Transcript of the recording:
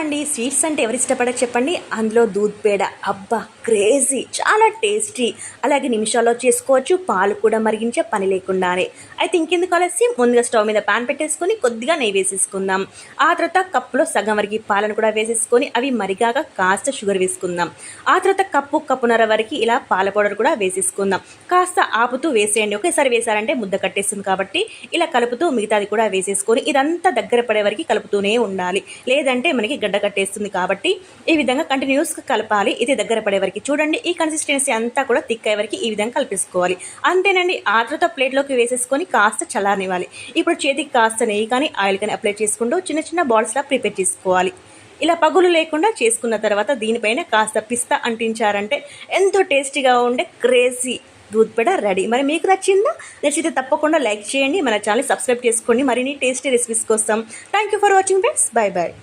అండి. స్వీట్స్ అంటే ఎవరు ఇష్టపడక చెప్పండి. అందులో దూద్ పేడ అబ్బా క్రేజీ, చాలా టేస్టీ. అలాగే నిమిషాల్లో చేసుకోవచ్చు, పాలు కూడా మరిగించే పని లేకుండానే. అయితే ఇంకెందుకు ఆలస్యం, ముందుగా స్టవ్ మీద పాన్ పెట్టేసుకొని కొద్దిగా నెయ్యి వేసేసుకుందాం. ఆ తర్వాత కప్పులో సగం వరకు పాలను కూడా వేసేసుకొని అవి మరిగాక కాస్త షుగర్ వేసుకుందాం. ఆ తర్వాత కప్పున్నర వరకు ఇలా పాల పౌడర్ కూడా వేసేసుకుందాం. కాస్త ఆపుతూ వేసేయండి, ఒకేసారి వేసారంటే ముద్ద కట్టేస్తుంది కాబట్టి ఇలా కలుపుతూ మిగతాది కూడా వేసేసుకొని ఇదంతా దగ్గర పడే వరకు కలుపుతూనే ఉండాలి. లేదంటే మనకి గడ్డ కట్టేస్తుంది కాబట్టి ఈ విధంగా కంటిన్యూస్గా కలపాలి. ఇది దగ్గర పడే వరకు చూడండి. ఈ కన్సిస్టెన్సీ అంతా కూడా థిక్ అయ్యే వరకు ఈ విధంగా కలిపేసుకోవాలి. అంతేనండి. ఆ తర్వాత ప్లేట్లోకి వేసేసుకొని కాస్త చల్లారనివ్వాలి. ఇప్పుడు చేతికి కాస్త నెయ్యి కానీ ఆయిల్ కానీ అప్లై చేసుకుంటూ చిన్న చిన్న బాల్స్లా ప్రిపేర్ చేసుకోవాలి. ఇలా పగులు లేకుండా చేసుకున్న తర్వాత దీనిపైన కాస్త పిస్తా అంటించారంటే ఎంతో టేస్టీగా ఉండే క్రేజీ దూద్ పేడ రెడీ. మరి మీకు నచ్చిందా? నచ్చితే తప్పకుండా లైక్ చేయండి, మన ఛానల్ సబ్స్క్రైబ్ చేసుకోండి మరిన్ని టేస్టీ రెసిపీస్ కోసం. Thank you for watching friends. Bye bye.